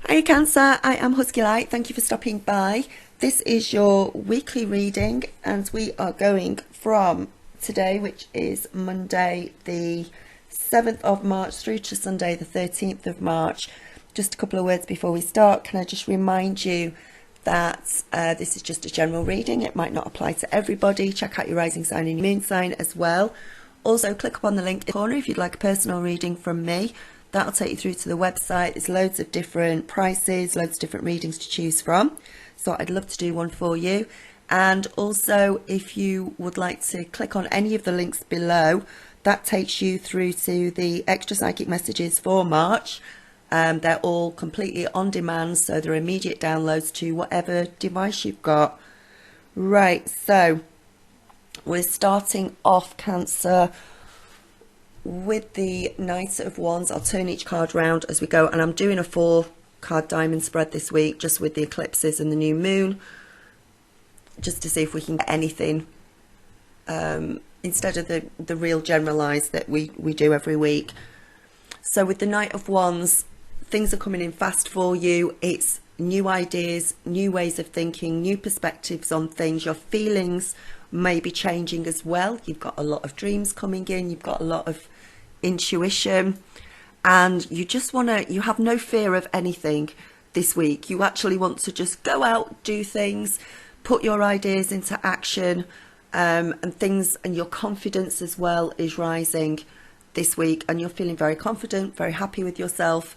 Hi Cancer, I am Husky Light. Thank you for stopping by. This is your weekly reading and we are going from today, which is Monday the 7th of March through to Sunday the 13th of March. Just a couple of words before we start. Can I just remind you that this is just a general reading. It might not apply to everybody. Check out your rising sign and your moon sign as well. Also click upon the link in the corner if you'd like a personal reading from me. That'll take you through to the website. There's loads of different prices, loads of different readings to choose from. So I'd love to do one for you. And also, if you would like to click on any of the links below, that takes you through to the extra psychic messages for March. They're all completely on demand, so they're immediate downloads to whatever device you've got. Right, so we're starting off, Cancer, with the Knight of Wands. I'll turn each card round as we go, and I'm doing a 4-card diamond spread this week, just with the eclipses and the new moon, just to see if we can get anything instead of the real generalised that we do every week. So with the Knight of Wands, things are coming in fast for you. It's new ideas, new ways of thinking, new perspectives on things. Your feelings may be changing as well. You've got a lot of dreams coming in, you've got a lot of intuition, and you just want to, you have no fear of anything this week. You actually want to just go out, do things, put your ideas into action, and things, and your confidence as well is rising this week, and you're feeling very confident, very happy with yourself,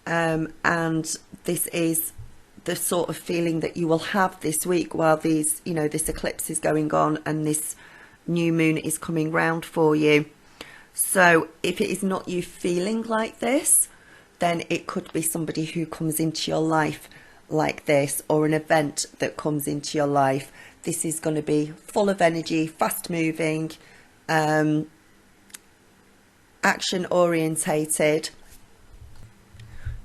and this is the sort of feeling that you will have this week while these, you know, this eclipse is going on and this new moon is coming round for you. So if it is not you feeling like this, then it could be somebody who comes into your life like this, or an event that comes into your life. This is going to be full of energy, fast moving, action orientated.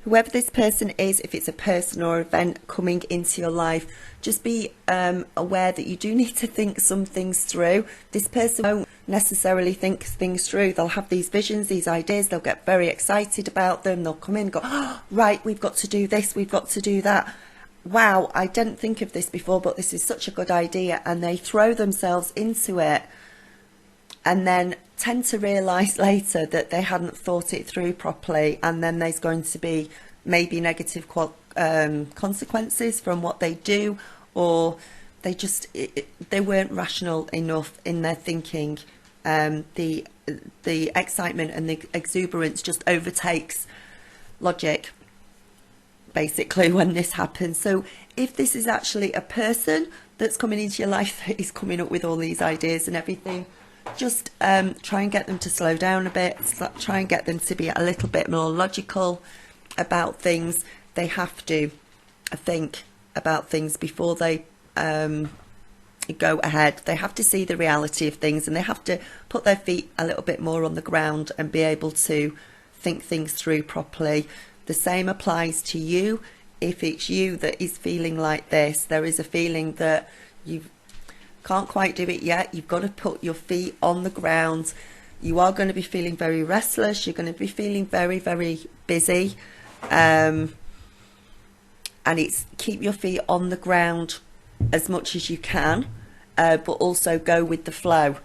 Whoever this person is, if it's a person or event coming into your life, just be aware that you do need to think some things through. This person won't necessarily think things through. They'll have these visions, these ideas, they'll get very excited about them. They'll come in and go, oh, right, we've got to do this, we've got to do that. Wow, I didn't think of this before, but this is such a good idea. And they throw themselves into it and then tend to realise later that they hadn't thought it through properly, and then there's going to be maybe negative consequences from what they do, or they just they weren't rational enough in their thinking. The excitement and the exuberance just overtakes logic basically when this happens. So if this is actually a person that's coming into your life that is coming up with all these ideas and everything, just try and get them to slow down a bit, try and get them to be a little bit more logical about things. They have to think about things before they go ahead. They have to see the reality of things, and they have to put their feet a little bit more on the ground and be able to think things through properly. The same applies to you. If it's you that is feeling like this, there is a feeling that you can't quite do it yet. You've got to put your feet on the ground. You are going to be feeling very restless. You're going to be feeling very, very busy. And it's keep your feet on the ground as much as you can, but also go with the flow.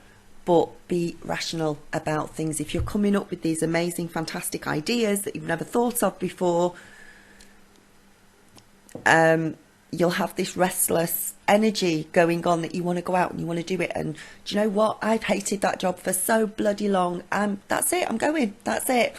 But be rational about things. If you're coming up with these amazing, fantastic ideas that you've never thought of before, you'll have this restless energy going on that you want to go out and you want to do it. And do you know what? I've hated that job for so bloody long. That's it. I'm going. That's it.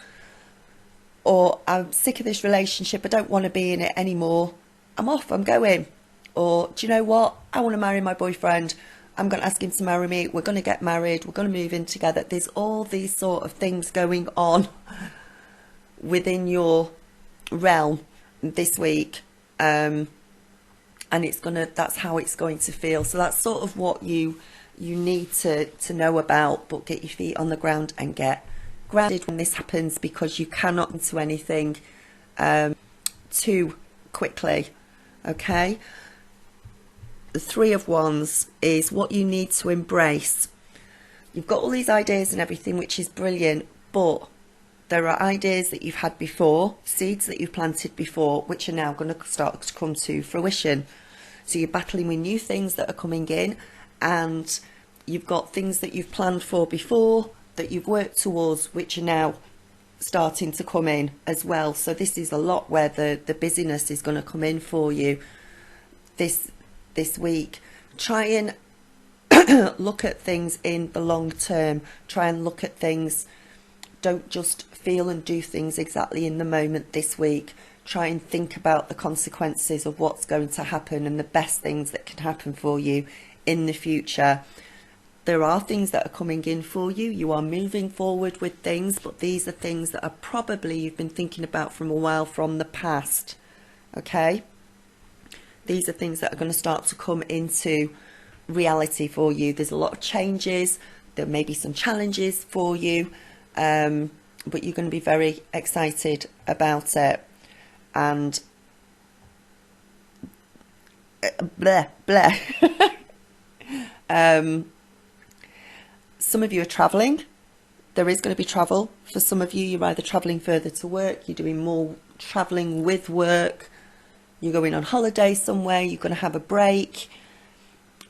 Or I'm sick of this relationship. I don't want to be in it anymore. I'm off. I'm going. Or do you know what? I want to marry my boyfriend. I'm going to ask him to marry me. We're going to get married. We're going to move in together. There's all these sort of things going on within your realm this week. And it's gonna, that's how it's going to feel. So that's sort of what you need to know about. But get your feet on the ground and get grounded when this happens, because you cannot into anything too quickly. Okay, the Three of Wands is what you need to embrace. You've got all these ideas and everything, which is brilliant, but There are ideas that you've had before, seeds that you've planted before, which are now going to start to come to fruition. So you're battling with new things that are coming in, and you've got things that you've planned for before that you've worked towards, which are now starting to come in as well. So this is a lot where the busyness is going to come in for you this week. Try and look at things in the long term. Try and look at things. Don't just feel and do things exactly in the moment this week. Try and think about the consequences of what's going to happen and the best things that can happen for you in the future. There are things that are coming in for you. You are moving forward with things, but these are things that are probably you've been thinking about from a while from the past. Okay? These are things that are going to start to come into reality for you. There's a lot of changes. There may be some challenges for you, but you're going to be very excited about it. And bleh, bleh. Some of you are travelling. There is going to be travel. For some of you, you're either travelling further to work, you're doing more travelling with work, you're going on holiday somewhere, you're going to have a break.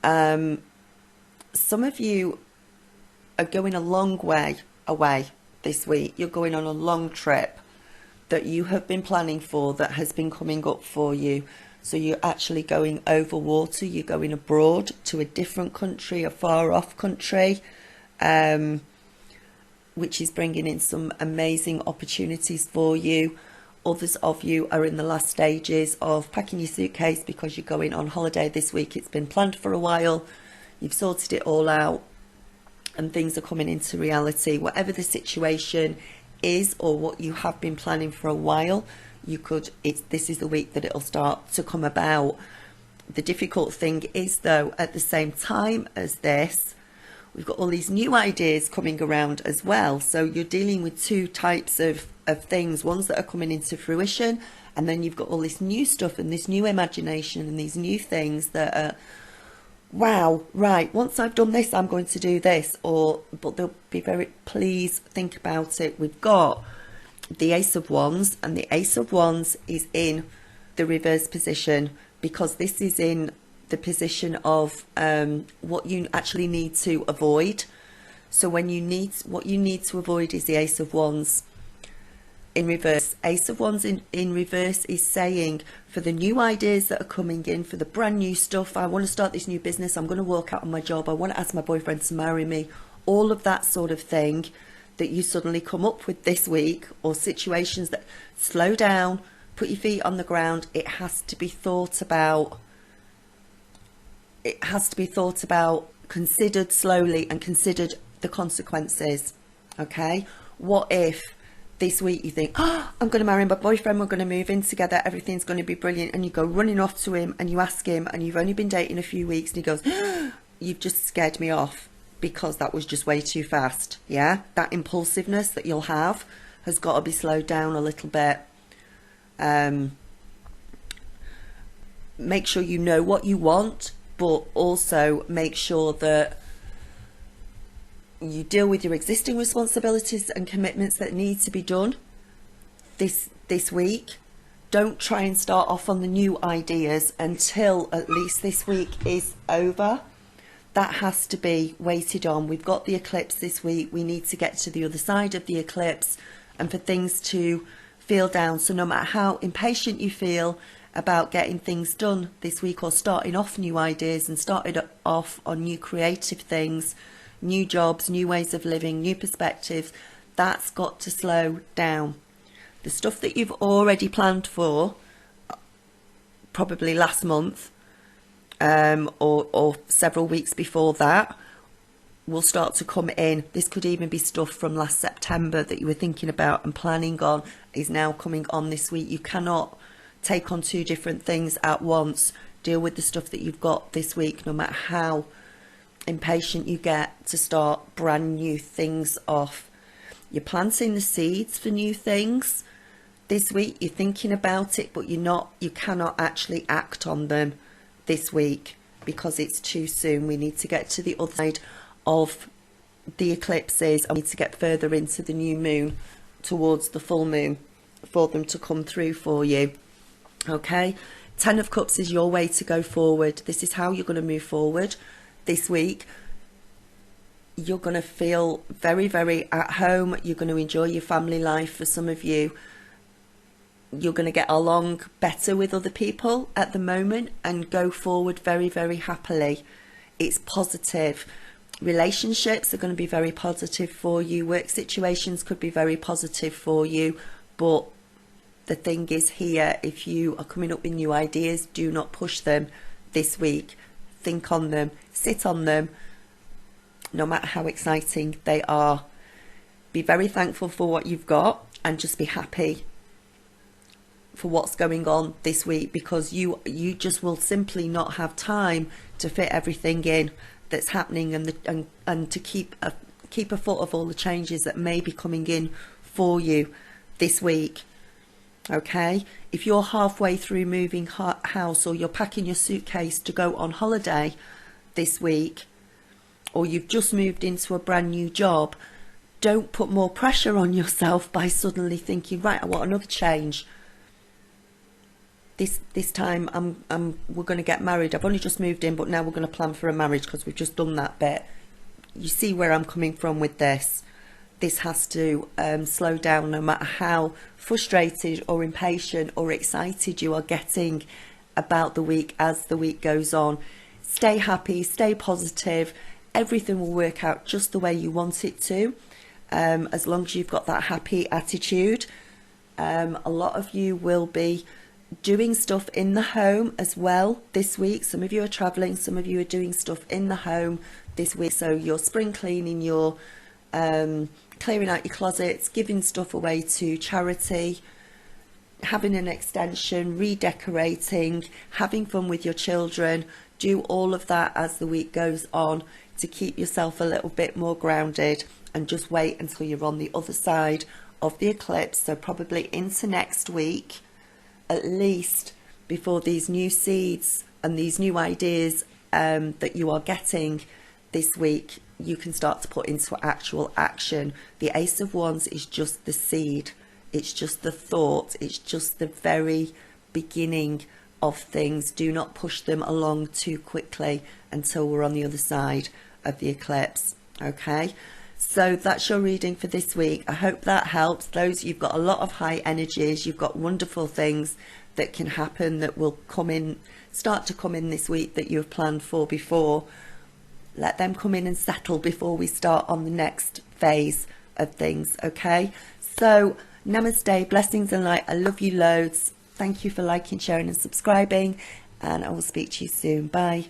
Some of you are going a long way away this week. You're going on a long trip that you have been planning for, that has been coming up for you. So you're actually going over water, you're going abroad to a different country, a far off country, which is bringing in some amazing opportunities for you. Others of you are in the last stages of packing your suitcase because you're going on holiday this week. It's been planned for a while, you've sorted it all out, and things are coming into reality. Whatever the situation is, or what you have been planning for a while, this is the week that it'll start to come about. The difficult thing is, though, at the same time as this, we've got all these new ideas coming around as well. So you're dealing with two types of things, ones that are coming into fruition, and then you've got all this new stuff and this new imagination and these new things that are, wow, right, once I've done this, I'm going to do this. But they'll be very, please think about it. We've got the Ace of Wands, and the Ace of Wands is in the reverse position, because this is in the position of what you actually need to avoid. So what you need to avoid is the Ace of Wands in reverse. Ace of Wands in reverse is saying, for the new ideas that are coming in, for the brand new stuff, I want to start this new business, I'm going to walk out on my job, I want to ask my boyfriend to marry me, all of that sort of thing that you suddenly come up with this week, or situations that slow down, put your feet on the ground. It has to be thought about. It has to be thought about, considered slowly, and considered the consequences. Okay? What if this week you think, oh, I'm going to marry my boyfriend, we're going to move in together, everything's going to be brilliant, and you go running off to him and you ask him, and you've only been dating a few weeks, and he goes, oh, you've just scared me off because that was just way too fast. Yeah? That impulsiveness that you'll have has got to be slowed down a little bit. Make sure you know what you want, but also make sure that you deal with your existing responsibilities and commitments that need to be done this week. Don't try and start off on the new ideas until at least this week is over. That has to be waited on. We've got the eclipse this week. We need to get to the other side of the eclipse and for things to feel down. So no matter how impatient you feel about getting things done this week, or starting off new ideas and starting off on new creative things, new jobs, new ways of living, new perspectives, that's got to slow down. The stuff that you've already planned for, probably last month, or several weeks before that, will start to come in. This could even be stuff from last September that you were thinking about and planning on, is now coming on this week. You cannot take on two different things at once. Deal with the stuff that you've got this week, no matter how impatient you get to start brand new things off. You're planting the seeds for new things this week. You're thinking about it, but you cannot actually act on them this week because it's too soon. We need to get to the other side of the eclipses, and we need to get further into the new moon towards the full moon for them to come through for you. Okay, 10 of Cups is your way to go forward. This is how you're going to move forward this week. You're going to feel very, very at home. You're going to enjoy your family life. For some of you, you're going to get along better with other people at the moment and go forward very, very happily. It's positive. Relationships are going to be very positive for you. Work situations could be very positive for you. But the thing is here, if you are coming up with new ideas, do not push them this week. Think on them, sit on them, no matter how exciting they are. Be very thankful for what you've got and just be happy for what's going on this week, because you just will simply not have time to fit everything in that's happening and to keep a foot of all the changes that may be coming in for you this week. Okay, if you're halfway through moving house, or you're packing your suitcase to go on holiday this week, or you've just moved into a brand new job, don't put more pressure on yourself by suddenly thinking, right, I want another change. This time we're going to get married. I've only just moved in, but now we're going to plan for a marriage because we've just done that bit. You see where I'm coming from with this. This has to slow down, no matter how frustrated or impatient or excited you are getting about the week as the week goes on. Stay happy, stay positive. Everything will work out just the way you want it to, as long as you've got that happy attitude. A lot of you will be doing stuff in the home as well this week. Some of you are traveling, some of you are doing stuff in the home this week. So you're spring cleaning, you're clearing out your closets, giving stuff away to charity, having an extension, redecorating, having fun with your children. Do all of that as the week goes on to keep yourself a little bit more grounded, and just wait until you're on the other side of the eclipse. So probably into next week at least, before these new seeds and these new ideas that you are getting this week, you can start to put into actual action. The Ace of Wands is just the seed. It's just the thought. It's just the very beginning of things. Do not push them along too quickly until we're on the other side of the eclipse. Okay, so that's your reading for this week. I hope that helps. Those, you've got a lot of high energies. You've got wonderful things that can happen, that will come in, start to come in this week, that you've planned for before. Let them come in and settle before we start on the next phase of things. Okay, so namaste, blessings and light. I love you loads. Thank you for liking, sharing and subscribing, and I will speak to you soon. Bye.